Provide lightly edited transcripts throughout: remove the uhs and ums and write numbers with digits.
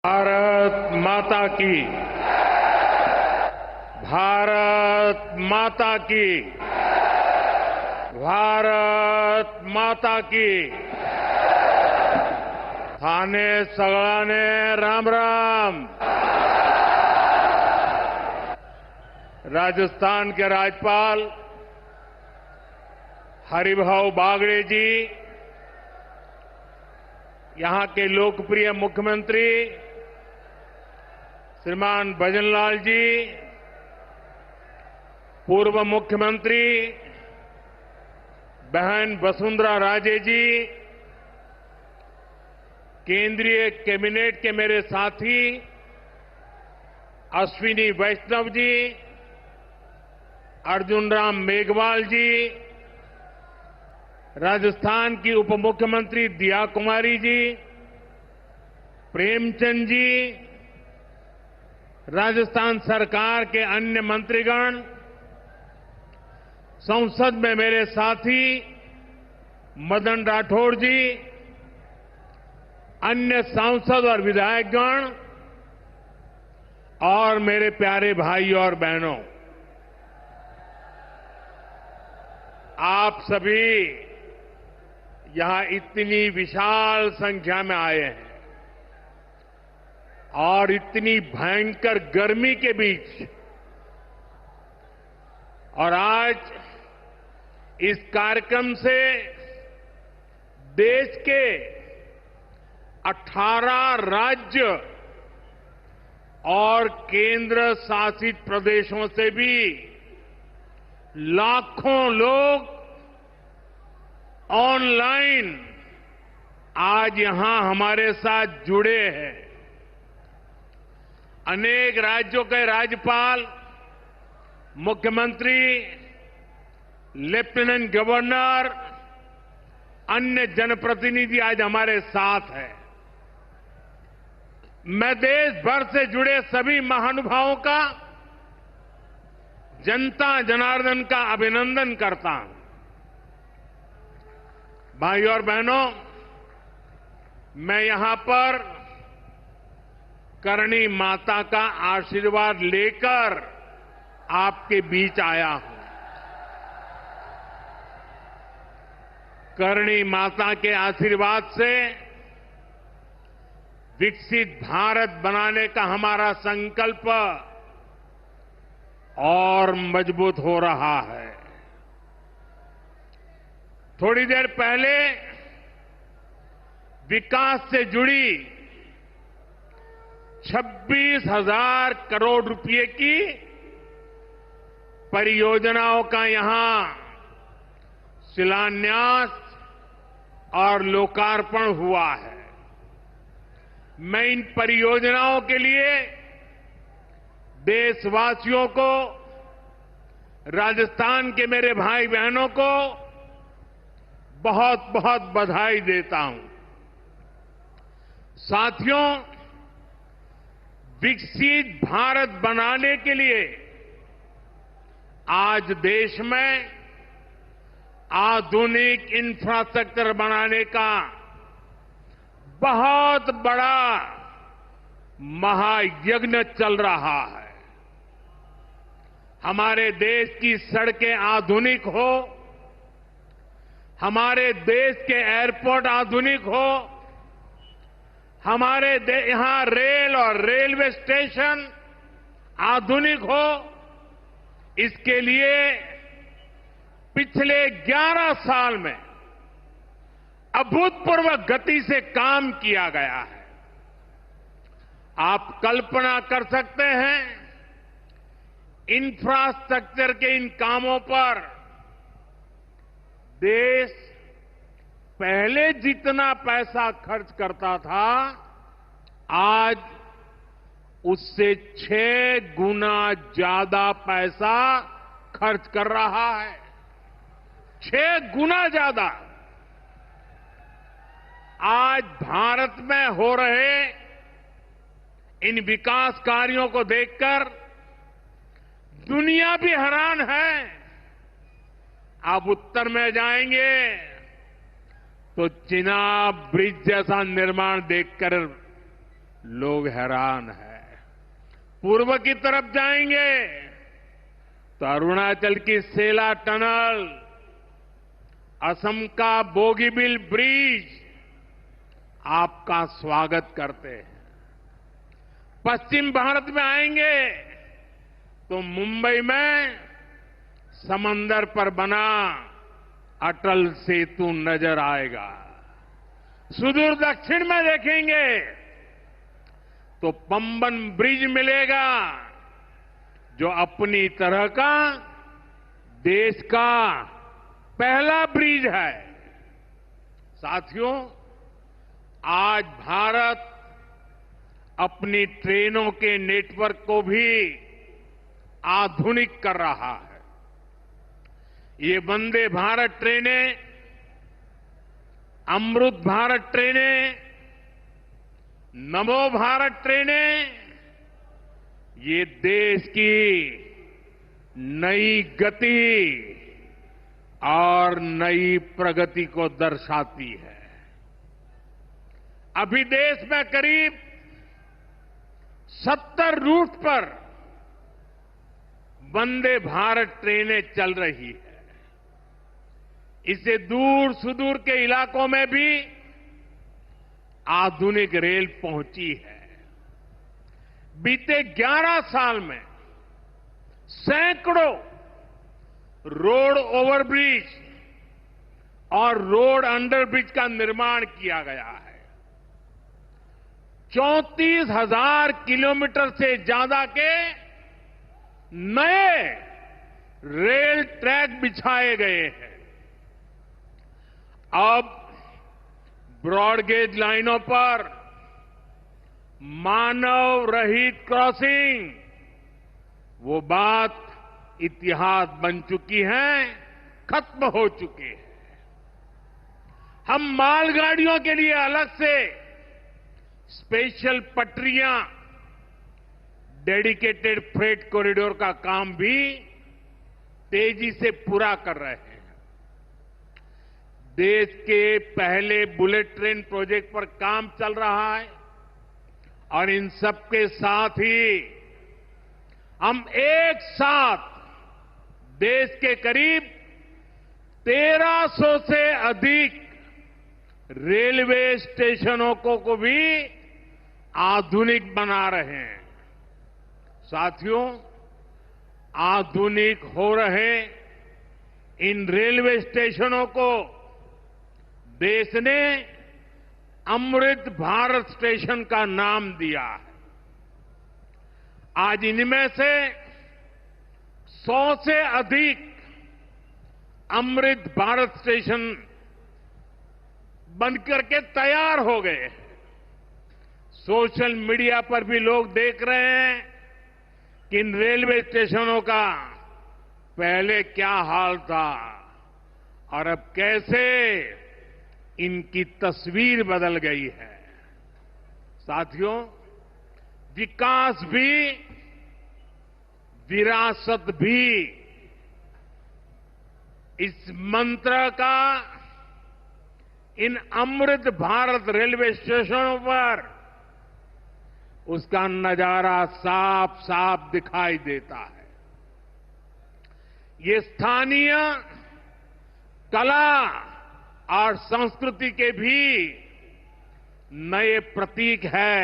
भारत माता की। भारत माता की। भारत माता की। थाने सगळाने राम राम। राजस्थान के राज्यपाल हरिभाऊ बागड़े जी, यहां के लोकप्रिय मुख्यमंत्री श्रीमान भजनलाल जी, पूर्व मुख्यमंत्री बहन वसुंधरा राजे जी, केंद्रीय कैबिनेट के मेरे साथी अश्विनी वैष्णव जी, अर्जुन राम मेघवाल जी, राजस्थान की उप मुख्यमंत्री दिया कुमारी जी, प्रेमचंद जी, राजस्थान सरकार के अन्य मंत्रीगण, संसद में मेरे साथी मदन राठौड़ जी, अन्य सांसद और विधायकगण और मेरे प्यारे भाई और बहनों, आप सभी यहां इतनी विशाल संख्या में आए हैं और इतनी भयंकर गर्मी के बीच, और आज इस कार्यक्रम से देश के 18 राज्य और केंद्र शासित प्रदेशों से भी लाखों लोग ऑनलाइन आज यहां हमारे साथ जुड़े हैं। अनेक राज्यों के राज्यपाल, मुख्यमंत्री, लेफ्टिनेंट गवर्नर, अन्य जनप्रतिनिधि आज हमारे साथ हैं। मैं देश भर से जुड़े सभी महानुभावों का, जनता जनार्दन का अभिनंदन करता हूं। भाई और बहनों, मैं यहां पर करणी माता का आशीर्वाद लेकर आपके बीच आया हूं। करणी माता के आशीर्वाद से विकसित भारत बनाने का हमारा संकल्प और मजबूत हो रहा है। थोड़ी देर पहले विकास से जुड़ी 26,000 करोड़ रुपए की परियोजनाओं का यहां शिलान्यास और लोकार्पण हुआ है। मैं इन परियोजनाओं के लिए देशवासियों को, राजस्थान के मेरे भाई बहनों को बहुत बहुत बधाई देता हूं। साथियों, विकसित भारत बनाने के लिए आज देश में आधुनिक इंफ्रास्ट्रक्चर बनाने का बहुत बड़ा महायज्ञ चल रहा है। हमारे देश की सड़कें आधुनिक हो, हमारे देश के एयरपोर्ट आधुनिक हो, हमारे यहां रेल और रेलवे स्टेशन आधुनिक हो, इसके लिए पिछले 11 साल में अभूतपूर्व गति से काम किया गया है। आप कल्पना कर सकते हैं, इंफ्रास्ट्रक्चर के इन कामों पर देश पहले जितना पैसा खर्च करता था, आज उससे 6 गुना ज्यादा पैसा खर्च कर रहा है। 6 गुना ज्यादा। आज भारत में हो रहे इन विकास कार्यों को देखकर दुनिया भी हैरान है। आप उत्तर में जाएंगे तो चिनाब ब्रिज जैसा निर्माण देखकर लोग हैरान हैं। पूर्व की तरफ जाएंगे तो अरुणाचल की सेला टनल, असम का बोगीबिल ब्रिज आपका स्वागत करते हैं। पश्चिम भारत में आएंगे तो मुंबई में समंदर पर बना अटल सेतु नजर आएगा। सुदूर दक्षिण में देखेंगे तो पंबन ब्रिज मिलेगा, जो अपनी तरह का देश का पहला ब्रिज है। साथियों, आज भारत अपनी ट्रेनों के नेटवर्क को भी आधुनिक कर रहा है। ये वंदे भारत ट्रेनें, अमृत भारत ट्रेनें, नमो भारत ट्रेनें, ये देश की नई गति और नई प्रगति को दर्शाती है। अभी देश में करीब 70 रूट पर वंदे भारत ट्रेनें चल रही है। इससे दूर सुदूर के इलाकों में भी आधुनिक रेल पहुंची है। बीते 11 साल में सैकड़ों रोड ओवरब्रिज और रोड अंडरब्रिज का निर्माण किया गया है। 34,000 किलोमीटर से ज्यादा के नए रेल ट्रैक बिछाए गए हैं। अब ब्रॉडगेज लाइनों पर मानव रहित क्रॉसिंग, वो बात इतिहास बन चुकी है, खत्म हो चुकी है। हम मालगाड़ियों के लिए अलग से स्पेशल पटरियां, डेडिकेटेड फ्रेट कॉरिडोर का काम भी तेजी से पूरा कर रहे हैं। देश के पहले बुलेट ट्रेन प्रोजेक्ट पर काम चल रहा है और इन सबके साथ ही हम एक साथ देश के करीब 1300 से अधिक रेलवे स्टेशनों को भी आधुनिक बना रहे हैं। साथियों, आधुनिक हो रहे इन रेलवे स्टेशनों को देश ने अमृत भारत स्टेशन का नाम दिया है। आज इनमें से 100 से अधिक अमृत भारत स्टेशन बनकर के तैयार हो गए हैं। सोशल मीडिया पर भी लोग देख रहे हैं कि इन रेलवे स्टेशनों का पहले क्या हाल था और अब कैसे इनकी तस्वीर बदल गई है। साथियों, विकास भी, विरासत भी, इस मंत्र का इन अमृत भारत रेलवे स्टेशनों पर उसका नजारा साफ साफ दिखाई देता है। ये स्थानीय कला और संस्कृति के भी नए प्रतीक है।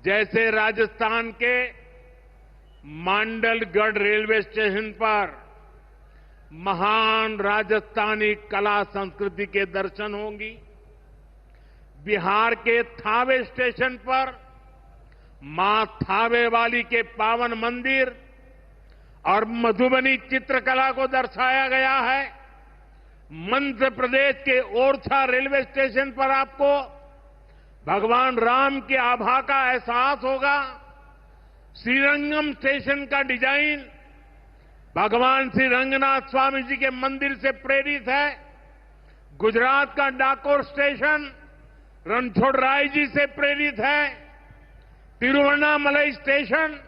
जैसे राजस्थान के मांडलगढ़ रेलवे स्टेशन पर महान राजस्थानी कला संस्कृति के दर्शन होंगी। बिहार के थावे स्टेशन पर मां थावे वाली के पावन मंदिर और मधुबनी चित्रकला को दर्शाया गया है। मध्य प्रदेश के ओरछा रेलवे स्टेशन पर आपको भगवान राम की आभा का एहसास होगा। श्रीरंगम स्टेशन का डिजाइन भगवान श्री रंगनाथ स्वामी जी के मंदिर से प्रेरित है। गुजरात का डाकोर स्टेशन रणछोड़राय जी से प्रेरित है। तिरुवन्नामलई स्टेशन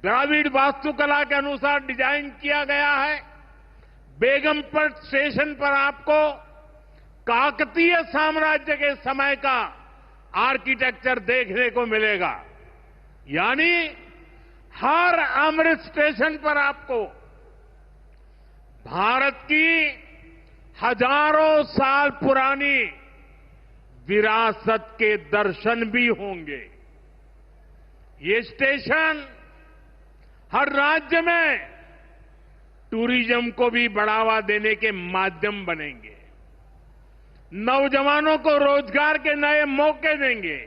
द्राविड़ वास्तुकला के अनुसार डिजाइन किया गया है। बेगमपट स्टेशन पर आपको काकतीय साम्राज्य के समय का आर्किटेक्चर देखने को मिलेगा। यानी हर अमृत स्टेशन पर आपको भारत की हजारों साल पुरानी विरासत के दर्शन भी होंगे। ये स्टेशन हर राज्य में टूरिज्म को भी बढ़ावा देने के माध्यम बनेंगे, नौजवानों को रोजगार के नए मौके देंगे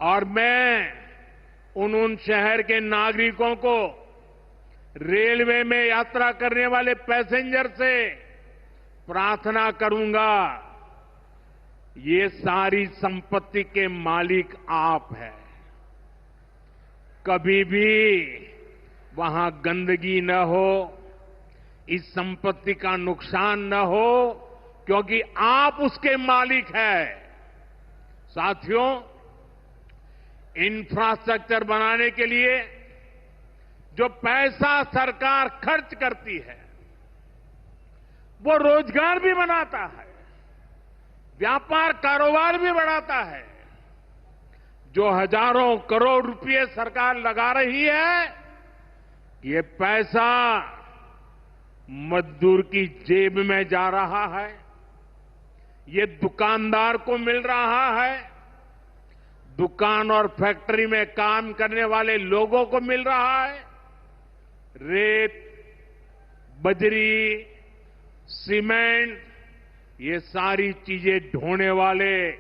और मैं उन शहर के नागरिकों को, रेलवे में यात्रा करने वाले पैसेंजर से प्रार्थना करूंगा, ये सारी संपत्ति के मालिक आप हैं। कभी भी वहां गंदगी न हो, इस संपत्ति का नुकसान न हो, क्योंकि आप उसके मालिक हैं। साथियों, इंफ्रास्ट्रक्चर बनाने के लिए जो पैसा सरकार खर्च करती है, वो रोजगार भी बनाता है, व्यापार कारोबार भी बढ़ाता है। जो हजारों करोड़ रुपए सरकार लगा रही है, ये पैसा मजदूर की जेब में जा रहा है, ये दुकानदार को मिल रहा है, दुकान और फैक्ट्री में काम करने वाले लोगों को मिल रहा है। रेत, बजरी, सीमेंट, ये सारी चीजें ढोने वाले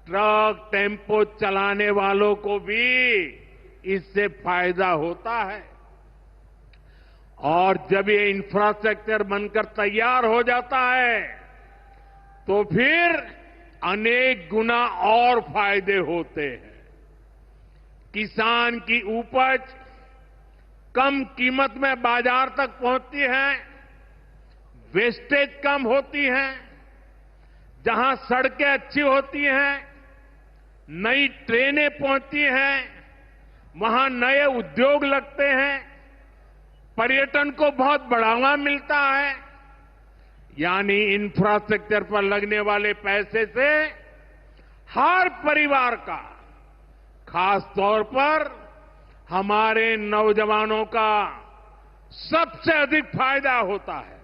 ट्रक, टेम्पो चलाने वालों को भी इससे फायदा होता है। और जब ये इंफ्रास्ट्रक्चर बनकर तैयार हो जाता है, तो फिर अनेक गुना और फायदे होते हैं। किसान की उपज कम कीमत में बाजार तक पहुंचती है, वेस्टेज कम होती है, जहां सड़कें अच्छी होती हैं, नई ट्रेनें पहुंचती हैं, वहां नए उद्योग लगते हैं, पर्यटन को बहुत बढ़ावा मिलता है। यानी इंफ्रास्ट्रक्चर पर लगने वाले पैसे से हर परिवार का, खास तौर पर हमारे नौजवानों का सबसे अधिक फायदा होता है।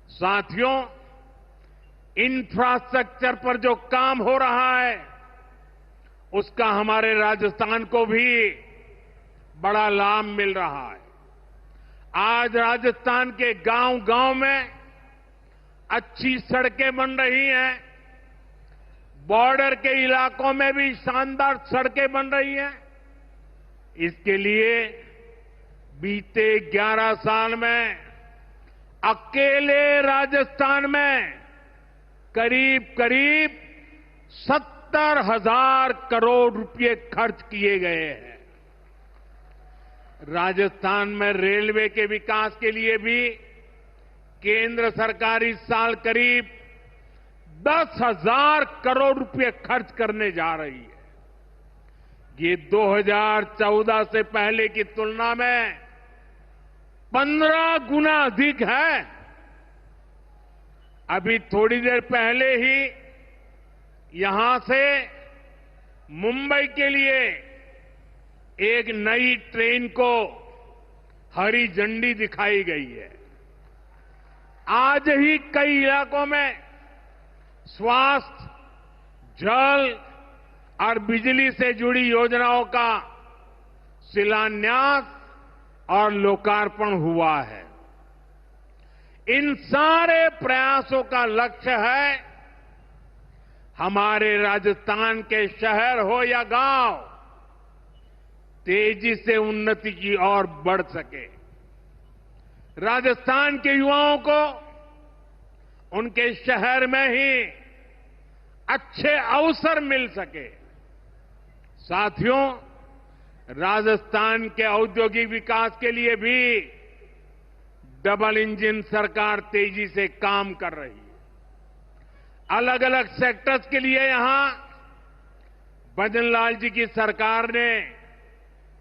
साथियों, इंफ्रास्ट्रक्चर पर जो काम हो रहा है, उसका हमारे राजस्थान को भी बड़ा लाभ मिल रहा है। आज राजस्थान के गांव-गांव में अच्छी सड़कें बन रही हैं, बॉर्डर के इलाकों में भी शानदार सड़कें बन रही हैं। इसके लिए बीते 11 साल में अकेले राजस्थान में करीब 70,000 करोड़ रुपए खर्च किए गए हैं। राजस्थान में रेलवे के विकास के लिए भी केंद्र सरकार इस साल करीब 10,000 करोड़ रुपए खर्च करने जा रही है। ये 2014 से पहले की तुलना में 15 गुना अधिक है। अभी थोड़ी देर पहले ही यहां से मुंबई के लिए एक नई ट्रेन को हरी झंडी दिखाई गई है। आज ही कई इलाकों में स्वास्थ्य, जल और बिजली से जुड़ी योजनाओं का शिलान्यास और लोकार्पण हुआ है। इन सारे प्रयासों का लक्ष्य है हमारे राजस्थान के शहर हो या गांव तेजी से उन्नति की ओर बढ़ सके। राजस्थान के युवाओं को उनके शहर में ही अच्छे अवसर मिल सके। साथियों, राजस्थान के औद्योगिक विकास के लिए भी डबल इंजन सरकार तेजी से काम कर रही है। अलग अलग सेक्टर्स के लिए यहां भजनलाल जी की सरकार ने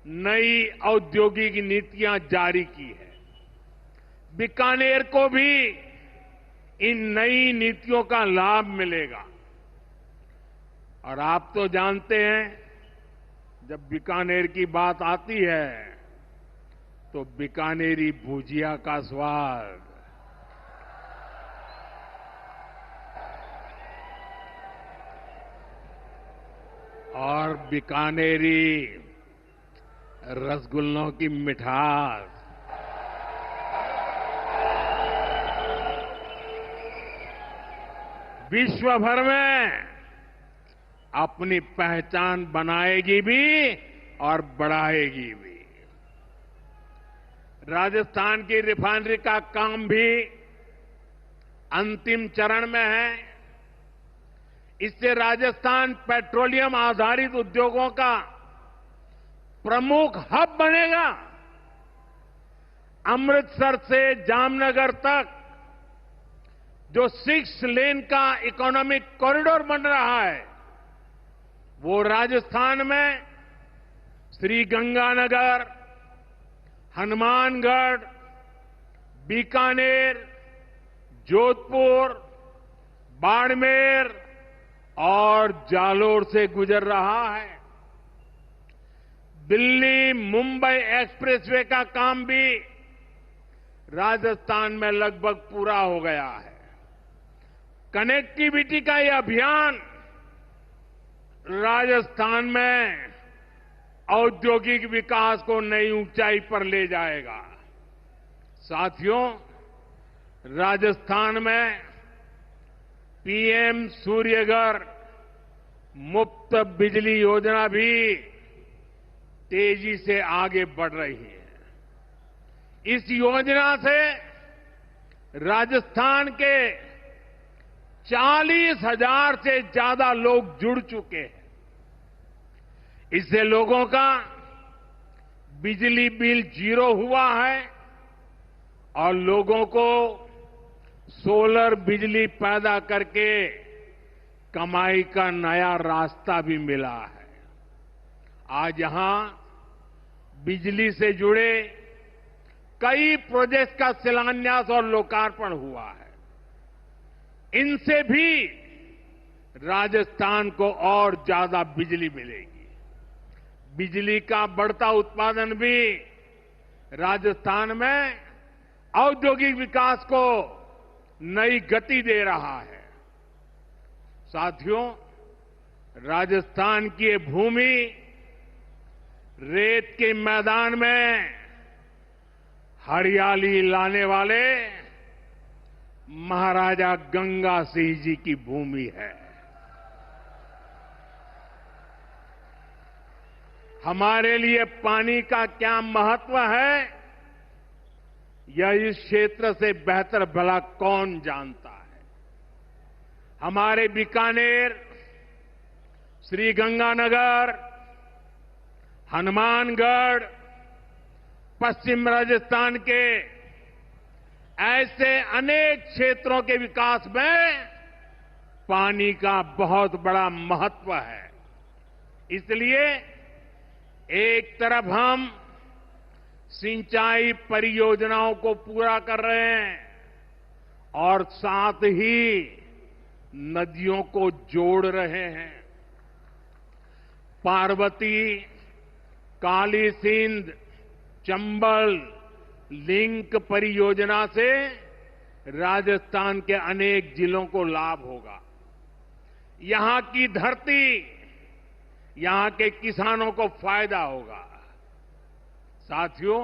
नई औद्योगिक नीतियां जारी की है। बीकानेर को भी इन नई नीतियों का लाभ मिलेगा। और आप तो जानते हैं, जब बीकानेर की बात आती है तो बीकानेरी भुजिया का स्वाद, और बीकानेरी रसगुल्लों की मिठास, विश्व भर में अपनी पहचान बनाएगी भी और बढ़ाएगी भी। राजस्थान की रिफाइनरी का काम भी अंतिम चरण में है। इससे राजस्थान पेट्रोलियम आधारित उद्योगों का प्रमुख हब बनेगा। अमृतसर से जामनगर तक जो 6 लेन का इकोनॉमिक कॉरिडोर बन रहा है, वो राजस्थान में श्रीगंगानगर, हनुमानगढ़, बीकानेर, जोधपुर, बाड़मेर और जालोर से गुजर रहा है। दिल्ली मुंबई एक्सप्रेसवे का काम भी राजस्थान में लगभग पूरा हो गया है। कनेक्टिविटी का ये अभियान राजस्थान में औद्योगिक विकास को नई ऊंचाई पर ले जाएगा। साथियों, राजस्थान में पीएम सूर्यघर मुफ्त बिजली योजना भी तेजी से आगे बढ़ रही है। इस योजना से राजस्थान के 40,000 से ज्यादा लोग जुड़ चुके हैं। इससे लोगों का बिजली बिल 0 हुआ है और लोगों को सोलर बिजली पैदा करके कमाई का नया रास्ता भी मिला है। आज यहां बिजली से जुड़े कई प्रोजेक्ट का शिलान्यास और लोकार्पण हुआ है। इनसे भी राजस्थान को और ज्यादा बिजली मिलेगी। बिजली का बढ़ता उत्पादन भी राजस्थान में औद्योगिक विकास को नई गति दे रहा है। साथियों, राजस्थान की ये भूमि रेत के मैदान में हरियाली लाने वाले महाराजा गंगा सिंह जी की भूमि है। हमारे लिए पानी का क्या महत्व है, यह इस क्षेत्र से बेहतर भला कौन जानता है। हमारे बीकानेर, श्रीगंगानगर, हनुमानगढ़, पश्चिम राजस्थान के ऐसे अनेक क्षेत्रों के विकास में पानी का बहुत बड़ा महत्व है। इसलिए एक तरफ हम सिंचाई परियोजनाओं को पूरा कर रहे हैं और साथ ही नदियों को जोड़ रहे हैं। पार्वती, काली सिंध, चंबल लिंक परियोजना से राजस्थान के अनेक जिलों को लाभ होगा। यहां की धरती, यहां के किसानों को फायदा होगा। साथियों,